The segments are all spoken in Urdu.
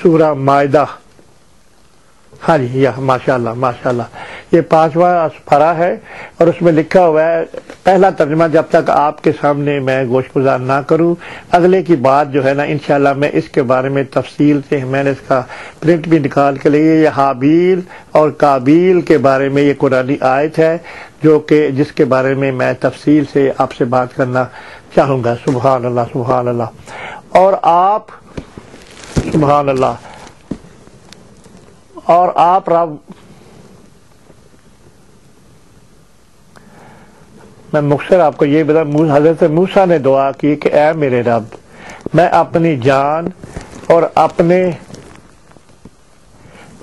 سورہ مائدہ، ہاں جی، یہ ماشاءاللہ ماشاءاللہ، یہ 5واں پارہ ہے اور اس میں لکھا ہوا ہے پہلا ترجمہ جب تک آپ کے سامنے میں گوش گزار نہ کروں، اگلے کی بات جو ہے نا انشاءاللہ میں اس کے بارے میں تفصیل سے میں نے اس کا پرنٹ بھی نکال کے لیے، یہ حابیل اور قابیل کے بارے میں یہ قرآنی آیت ہے جو کہ جس کے بارے میں میں تفصیل سے آپ سے بات کرنا چاہوں گا۔ سبحان اللہ سبحان اللہ۔ اور آپ سبحان اللہ، اور آپ رب، میں مختصر آپ کو یہ بتا، حضرت موسیٰ نے دعا کی کہ اے میرے رب، میں اپنی جان اور اپنے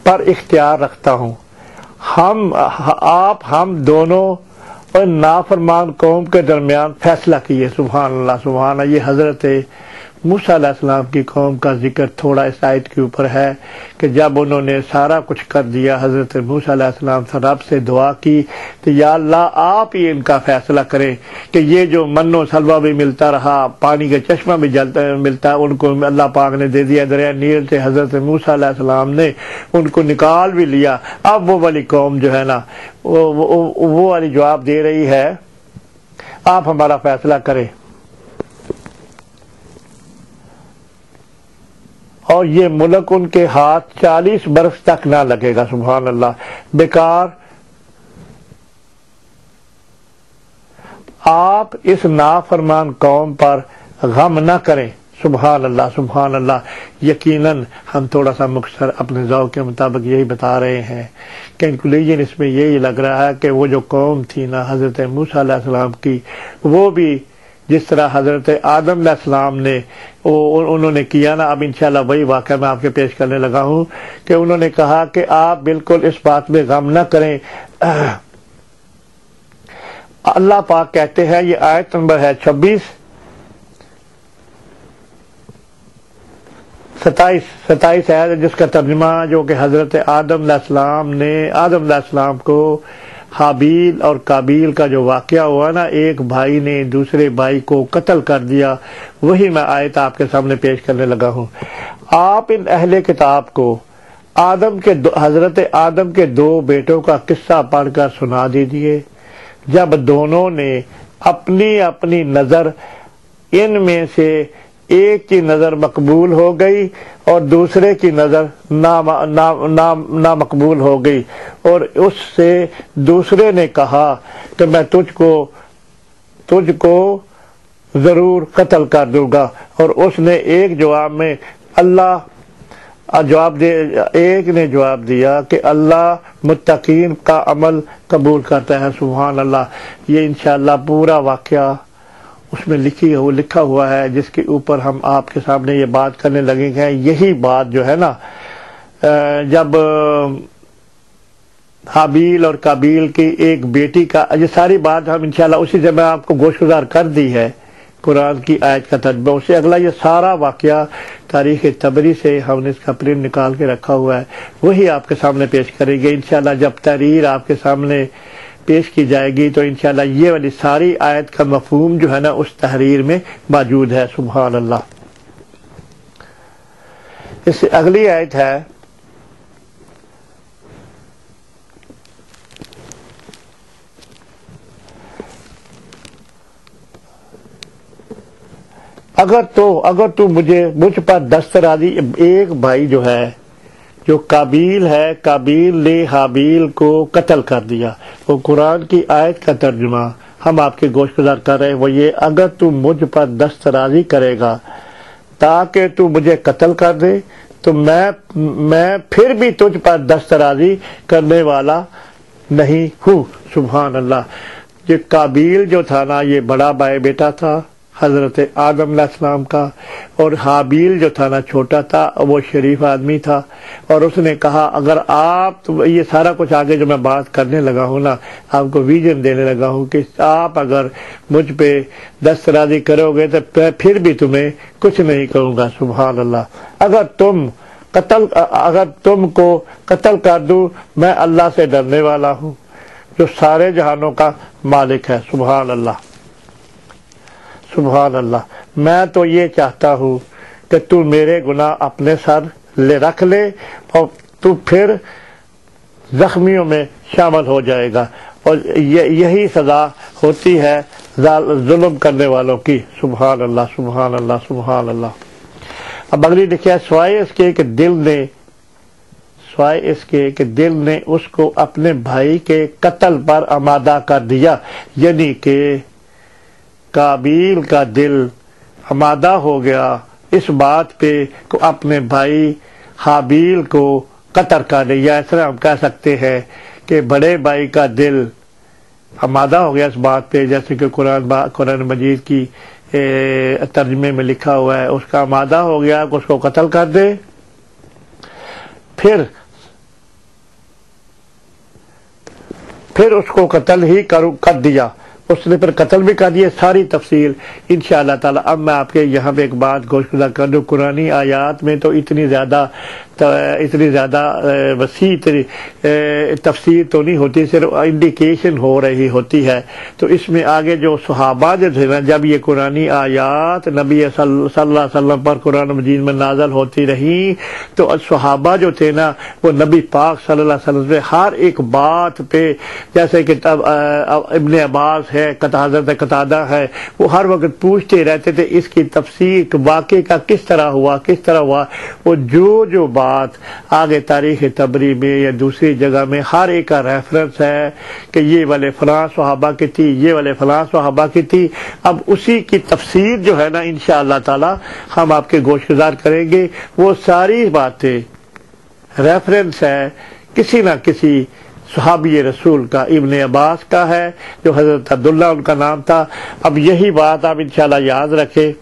پر اختیار رکھتا ہوں، ہم دونوں اور نافرمان قوم کے درمیان فیصلہ کیے۔ سبحان اللہ سبحان اللہ۔ یہ حضرت موسیٰ علیہ السلام کی قوم کا ذکر تھوڑا اس آیت کے اوپر ہے کہ جب انہوں نے سارا کچھ کر دیا، حضرت موسیٰ علیہ السلام سے رب سے دعا کی کہ یا اللہ آپ ہی ان کا فیصلہ کریں کہ یہ جو من و سلوہ بھی ملتا رہا، پانی کا چشمہ بھی ملتا، ان کو اللہ پاک نے دے دیا دریا نیل سے، حضرت موسیٰ علیہ السلام نے ان کو نکال بھی لیا، اب وہ والی قوم جو ہے نا وہ والی جواب دے رہی ہے آپ ہمارا فیصلہ کریں، اور یہ ملک ان کے ہاتھ 40 برس تک نہ لگے گا۔ سبحان اللہ۔ بیکار آپ اس نافرمان قوم پر غم نہ کریں۔ سبحان اللہ سبحان اللہ۔ یقیناً ہم تھوڑا سا مختصر اپنے ذوق کے مطابق یہی بتا رہے ہیں، کنکلوژن اس میں یہی لگ رہا ہے کہ وہ جو قوم تھی نا حضرت موسیٰ علیہ السلام کی، وہ بھی جس طرح حضرت آدم علیہ السلام نے انہوں نے کیا نا، اب انشاءاللہ وہی واقعہ میں آپ کے پیش کرنے لگا ہوں کہ انہوں نے کہا کہ آپ بالکل اس بات میں غم نہ کریں۔ اللہ پاک کہتے ہیں، یہ آیت نمبر ہے 26 27 ہے جس کا ترجمہ جو کہ حضرت آدم علیہ السلام کو حابیل اور قابیل کا جو واقعہ ہوا نا، ایک بھائی نے دوسرے بھائی کو قتل کر دیا، وہی میں آیت آپ کے سامنے پیش کرنے لگا ہوں۔ آپ ان اہل کتاب کو حضرت آدم کے 2 بیٹوں کا قصہ پڑھ کر سنا دیجیے، جب دونوں نے اپنی نظر ان میں سے ایک کی نظر مقبول ہو گئی اور دوسرے کی نظر نامقبول ہو گئی، اور اس سے دوسرے نے کہا کہ میں تجھ کو ضرور قتل کر دوں گا، اور اس نے ایک نے جواب دیا کہ اللہ متقین کا عمل قبول کرتا ہے۔ سبحان اللہ۔ یہ انشاءاللہ پورا واقعہ اس میں لکھا ہوا ہے جس کے اوپر ہم آپ کے سامنے یہ بات کرنے لگے ہیں۔ یہی بات جو ہے نا جب حابیل اور قابیل کی ایک بیٹی کا، یہ ساری بات ہم انشاءاللہ اسی سے میں آپ کو گوش گزار کر دی ہے قرآن کی آیت کا ترجمہ، اس سے اگلا یہ سارا واقعہ تاریخ طبری سے ہم نے اس کا پرنٹ نکال کے رکھا ہوا ہے، وہی آپ کے سامنے پیش کریں گے انشاءاللہ۔ جب تحریر آپ کے سامنے پیش کی جائے گی تو انشاءاللہ یہ والی ساری آیت کا مفہوم جو ہے نا اس تحریر میں موجود ہے۔ سبحان اللہ۔ اس سے اگلی آیت ہے اگر تو مجھ پر دسترازی، ایک بھائی جو ہے جو قابیل ہے، قابیل نے حابیل کو قتل کر دیا، وہ قرآن کی آیت کا ترجمہ ہم آپ کے گوش گزار کر رہے ہیں، وہ یہ اگر تو مجھ پر دسترازی کرے گا تاکہ تو مجھے قتل کر دے تو میں پھر بھی تجھ پر دسترازی کرنے والا نہیں ہوں۔ سبحان اللہ۔ یہ قابیل جو تھا نا یہ بڑا بھائی بیٹا تھا حضرت آدم علیہ السلام کا، اور حابیل جو تھا نا چھوٹا تھا، وہ شریف آدمی تھا، اور اس نے کہا اگر آپ، یہ سارا کچھ آگے جو میں بات کرنے لگا ہوں نا آپ کو ویژن دینے لگا ہوں کہ آپ اگر مجھ پہ دسترازی کرو گے تو پھر بھی تمہیں کچھ نہیں کہوں گا۔ سبحان اللہ۔ اگر تم کو قتل کر دوں، میں اللہ سے ڈرنے والا ہوں جو سارے جہانوں کا مالک ہے۔ سبحان اللہ سبحان اللہ۔ میں تو یہ چاہتا ہوں کہ تو میرے گناہ اپنے سر رکھ لے اور تو پھر زخمیوں میں شامل ہو جائے گا، اور یہی سزا ہوتی ہے ظلم کرنے والوں کی۔ سبحان اللہ سبحان اللہ سبحان اللہ۔ اب اگلی دیکھیں، سوائے اس کے کہ دل نے اس کو اپنے بھائی کے قتل پر آمادہ کر دیا، یعنی کہ قابیل کا دل آمادہ ہو گیا اس بات پہ کہ اپنے بھائی حابیل کو قتل کر دیا۔ اس طرح ہم کہہ سکتے ہیں کہ بڑے بھائی کا دل آمادہ ہو گیا اس بات پہ، جیسے کہ قرآن مجید کی ترجمے میں لکھا ہوا ہے، اس کا آمادہ ہو گیا کہ اس کو قتل کر دے۔ پھر اس کو قتل ہی کر دیا، اس نے پھر قتل بھی کر دیا۔ ساری تفصیل انشاءاللہ تعالی اب میں آپ کے یہاں پہ ایک بات گوشگزار کر دوں۔ قرآنی آیات میں تو اتنی زیادہ وسیع تفسیر تو نہیں ہوتی، صرف انڈیکیشن ہو رہی ہوتی ہے۔ تو اس میں آگے جو صحابہ جو تھے نا، جب یہ قرآنی آیات نبی صلی اللہ علیہ وسلم پر قرآن مجید میں نازل ہوتی رہی تو صحابہ جو تھے نا، وہ نبی پاک صلی اللہ علیہ وسلم سے ہر ایک بات پہ، جیسے کہ ابن عباس ہے، حضرت قتادہ ہے، وہ ہر وقت پوچھتے رہتے تھے اس کی تفسیر واقعے کا کس طرح ہوا۔ وہ جو بات آگے تاریخ طبری میں یا دوسری جگہ میں ہر ایک کا ریفرنس ہے کہ یہ والے فلاں صحابہ کی تھی، یہ والے فلاں صحابہ کی تھی۔ اب اسی کی تفسیر جو ہے نا انشاءاللہ تعالی ہم آپ کے گوشگزار کریں گے۔ وہ ساری باتیں ریفرنس ہے کسی نہ کسی صحابی رسول کا، ابن عباس کا ہے جو حضرت عبداللہ ان کا نام تھا۔ اب یہی بات آپ انشاءاللہ یاد رکھیں،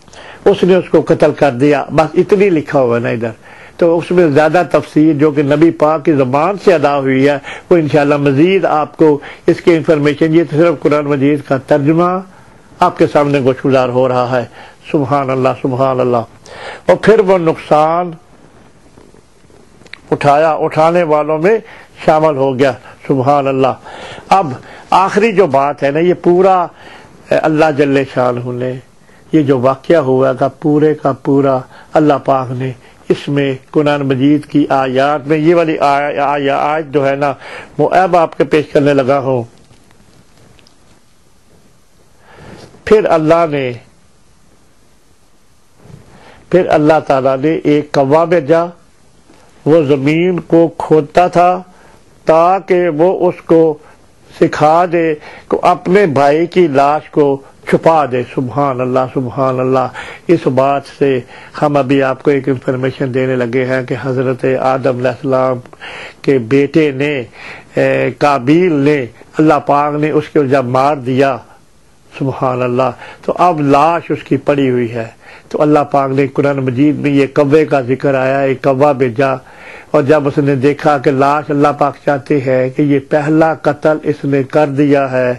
اس نے اس کو قتل کر دیا، بس اتنی لکھا ہوا ہے نا ادھر۔ تو اس میں زیادہ تفسیر جو کہ نبی پاک کی زبان سے ادا ہوئی ہے وہ انشاءاللہ مزید آپ کو اس کی انفارمیشن، یہ صرف قرآن مجید کا ترجمہ آپ کے سامنے گوشگزار ہو رہا ہے۔ سبحان اللہ سبحان اللہ۔ اور پھر وہ نقصان اٹھانے والوں میں شامل ہو گیا۔ سبحان اللہ۔ اب آخری جو بات ہے نا، یہ پورا اللہ جل شانہ نے یہ جو واقعہ ہوا کا پورا اللہ پاک نے اس میں قرآن مجید کی آیات میں یہ والی آیات جو ہے نا وہ اب آپ کے پیش کرنے لگا ہوں۔ پھر اللہ تعالیٰ نے ایک کوا بھیجا، وہ زمین کو کھودتا تھا تاکہ وہ اس کو سکھا دے کہ اپنے بھائی کی لاش کو چھپا دے۔ سبحان اللہ سبحان اللہ۔ اس بات سے ہم ابھی آپ کو ایک انفارمیشن دینے لگے ہیں کہ حضرت آدم علیہ السلام کے بیٹے نے قابیل نے، اللہ پاک نے اس کو جب مار دیا، سبحان اللہ، تو اب لاش اس کی پڑی ہوئی ہے۔ تو اللہ پاک نے قرآن مجید میں یہ کوے کا ذکر آیا، ایک کوا بھیجا، اور جب اس نے دیکھا کہ لاش، اللہ پاک چاہتے ہیں کہ یہ پہلا قتل اس نے کر دیا ہے،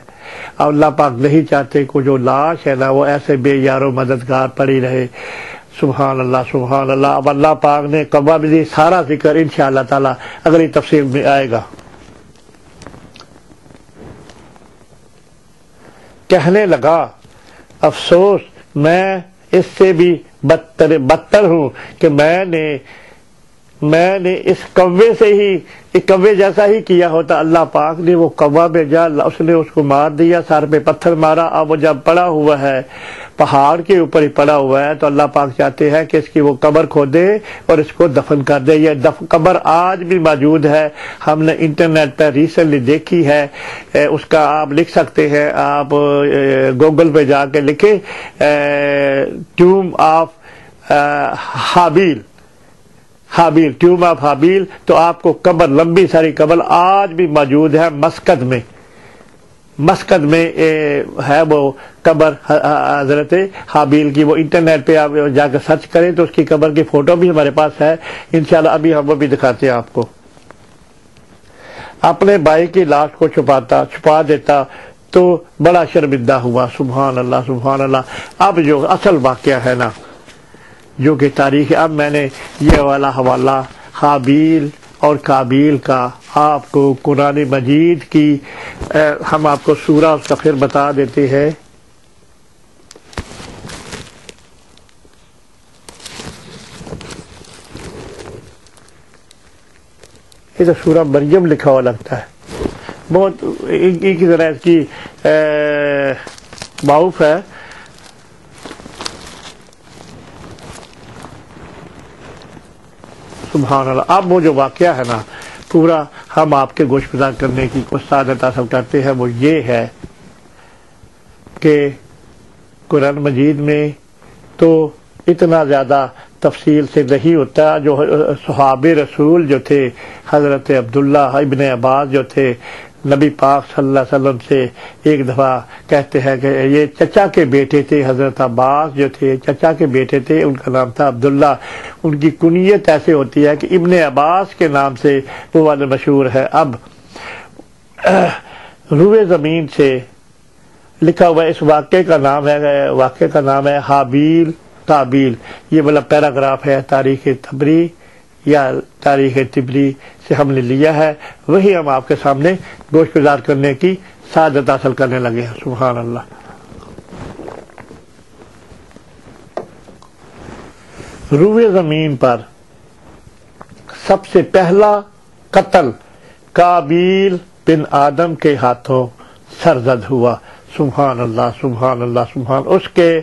اور اللہ پاک نہیں چاہتے کہ جو لاش ہے نا وہ ایسے بے یار و مددگار پڑی رہے۔ سبحان اللہ سبحان اللہ۔ اب اللہ پاک نے کوا بھی سارا ذکر انشاءاللہ تعالی اگلی تفسیر میں آئے گا۔ کہنے لگا، افسوس میں اس سے بھی بدتر ہوں کہ میں نے اس کوے سے ہی ایک کوے جیسا ہی کیا ہوتا۔ اللہ پاک نے وہ کوا بھیجا، اس نے اس کو مار دیا، سر پہ پتھر مارا۔ اب وہ جب پڑا ہوا ہے پہاڑ کے اوپر ہی پڑا ہوا ہے تو اللہ پاک چاہتے ہیں کہ اس کی وہ قبر کھودے اور اس کو دفن کر دے۔ یہ قبر آج بھی موجود ہے، ہم نے انٹرنیٹ پہ ریسنٹلی دیکھی ہے۔ اس کا آپ لکھ سکتے ہیں، آپ گوگل پہ جا کے لکھیں ٹوم آف ٹوم آف ہابیل، تو آپ کو قبر، لمبی ساری قبر آج بھی موجود ہے مسقط میں ہے وہ قبر حضرت حابیل کی۔ وہ انٹرنیٹ پہ آپ جا کے سرچ کریں تو اس کی قبر کی فوٹو بھی ہمارے پاس ہے، انشاءاللہ ابھی ہم وہ بھی دکھاتے ہیں آپ کو۔ اپنے بھائی کی لاش کو چھپا دیتا تو بڑا شرمندہ ہوا۔ سبحان اللہ سبحان اللہ۔ اب جو اصل واقعہ ہے نا، جو کہ تاریخ، اب میں نے یہ والا حوالہ حابیل اور قابیل کا آپ کو قرآن مجید کی ہم آپ کو سورہ اس کا پھر بتا دیتے ہیں۔ یہ تو سورہ مریم لکھا ہوا لگتا ہے، بہت ایک ہی طرح اس کی معروف ہے۔ سبحان اللہ۔ اب وہ جو واقعہ ہے نا پورا ہم آپ کے گوش گزار کرنے کی کچھ سعادت حاصل کرتے ہیں، وہ یہ ہے کہ قرآن مجید میں تو اتنا زیادہ تفصیل سے نہیں ہوتا۔ جو صحابہ رسول جو تھے، حضرت عبداللہ ابن عباس جو تھے، نبی پاک صلی اللہ علیہ وسلم سے ایک دفعہ کہتے ہیں کہ یہ چچا کے بیٹے تھے، حضرت عباس جو تھے چچا کے بیٹے تھے، ان کا نام تھا عبداللہ۔ ان کی کنیت ایسے ہوتی ہے کہ ابن عباس کے نام سے وہ والے مشہور ہے۔ اب روئے زمین سے لکھا ہوا اس واقعے کا نام ہے حابیل قابیل۔ یہ والا پیراگراف ہے تاریخ طبری یا تاریخ طبری سے ہم نے لیا ہے، وہی ہم آپ کے سامنے گوش گزار کرنے کی سعادت حاصل کرنے لگے ہیں۔ سبحان اللہ۔ روئے زمین پر سب سے پہلا قتل قابیل بن آدم کے ہاتھوں سرزد ہوا۔ سبحان اللہ سبحان اللہ سبحان۔ اس کے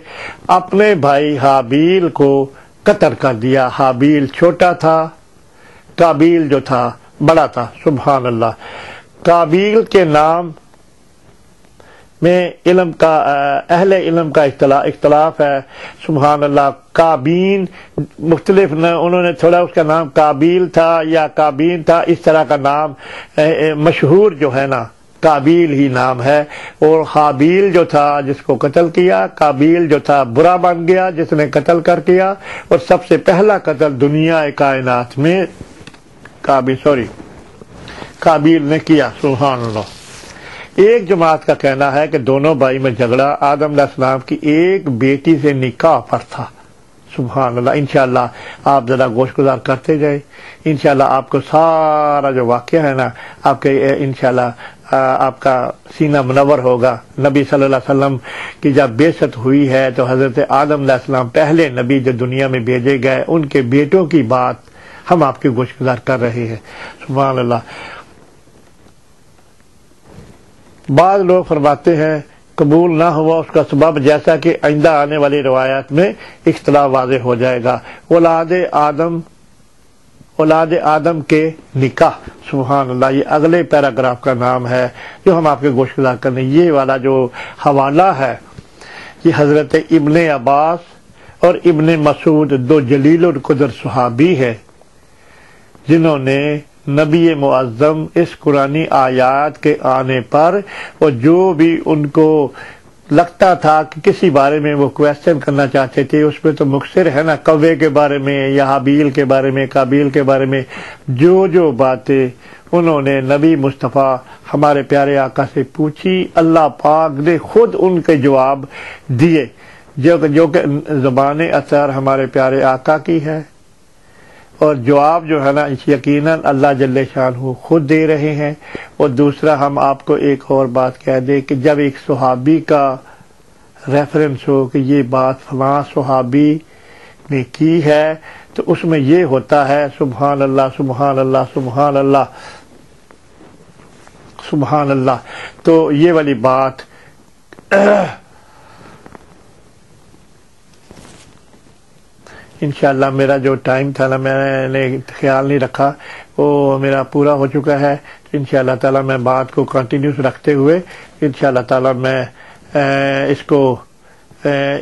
اپنے بھائی حابیل کو قتل کر دیا۔ حابیل چھوٹا تھا، قابیل جو تھا بڑا تھا۔ سبحان اللہ۔ قابیل کے نام میں اہل علم کا اختلاف ہے۔ سبحان اللہ۔ قابین مختلف، انہوں نے تھوڑا اس کا نام قابیل تھا یا قابین تھا، اس طرح کا نام مشہور جو ہے نا قابیل ہی نام ہے۔ اور حابیل جو تھا جس کو قتل کیا، قابیل جو تھا برا بن گیا جس نے قتل کر کیا۔ اور سب سے پہلا قتل دنیا کائنات میں قابیل نے کیا۔ سبحان اللہ۔ ایک جماعت کا کہنا ہے کہ دونوں بھائی میں جھگڑا آدم علیہ السلام کی ایک بیٹی سے نکاح پر تھا۔ سبحان اللہ۔ انشاءاللہ آپ ذرا گوش گزار کرتے جائیں، انشاءاللہ آپ کو سارا جو واقعہ ہے نا آپ کے انشاءاللہ آپ کا سینہ منور ہوگا۔ نبی صلی اللہ علیہ وسلم کی جب بعثت ہوئی ہے تو حضرت آدم علیہ السلام پہلے نبی جو دنیا میں بھیجے گئے، ان کے بیٹوں کی بات ہم آپ کے گوش گزار کر رہے ہیں۔ سبحان اللہ۔ بعض لوگ فرماتے ہیں قبول نہ ہوا اس کا سبب، جیسا کہ آئندہ آنے والی روایات میں اختلاف واضح ہو جائے گا۔ اولاد آدم کے نکاح۔ سبحان اللہ۔ یہ اگلے پیراگراف کا نام ہے جو ہم آپ کے گوش گزار کرنے۔ یہ والا جو حوالہ ہے یہ حضرت ابن عباس اور ابن مسعود، دو جلیل القدر صحابی ہے جنہوں نے نبی معظم اس قرآنی آیات کے آنے پر اور جو بھی ان کو لگتا تھا کہ کسی بارے میں وہ کویسچن کرنا چاہتے تھے، اس پہ تو مختصر ہے نا، کوے کے بارے میں یا حابیل کے بارے میں، قابیل کے بارے میں جو باتیں انہوں نے نبی مصطفیٰ ہمارے پیارے آقا سے پوچھی، اللہ پاک نے خود ان کے جواب دیے، جو کہ زبان اثر ہمارے پیارے آقا کی ہے، اور جواب جو ہے نا یقیناً اللہ جل شانہ خود دے رہے ہیں۔ اور دوسرا ہم آپ کو ایک اور بات کہہ دیں کہ جب ایک صحابی کا ریفرنس ہو کہ یہ بات فلاں صحابی نے کی ہے تو اس میں یہ ہوتا ہے سبحان اللہ سبحان اللہ سبحان اللہ سبحان اللہ۔ تو یہ والی بات انشاءاللہ میرا جو ٹائم تھا نا میں نے خیال نہیں رکھا، وہ میرا پورا ہو چکا ہے۔ انشاءاللہ تعالی میں بات کو کنٹینیوس رکھتے ہوئے انشاءاللہ تعالی میں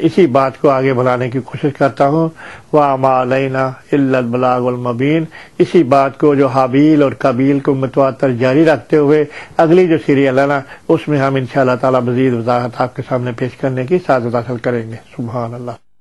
اسی بات کو آگے بڑھانے کی کوشش کرتا ہوں۔ وَمَا عَلَيْنَا إِلَّا الْبَلَاغُ الْمُبِينُ۔ اسی بات کو جو حابیل اور قابیل کو متواتر جاری رکھتے ہوئے اگلی جو سیریل ہے نا اس میں ہم انشاءاللہ تعالی مزید وضاحت آپ کے سامنے پیش کرنے کی سعادت حاصل کریں گے۔ سبحان اللہ۔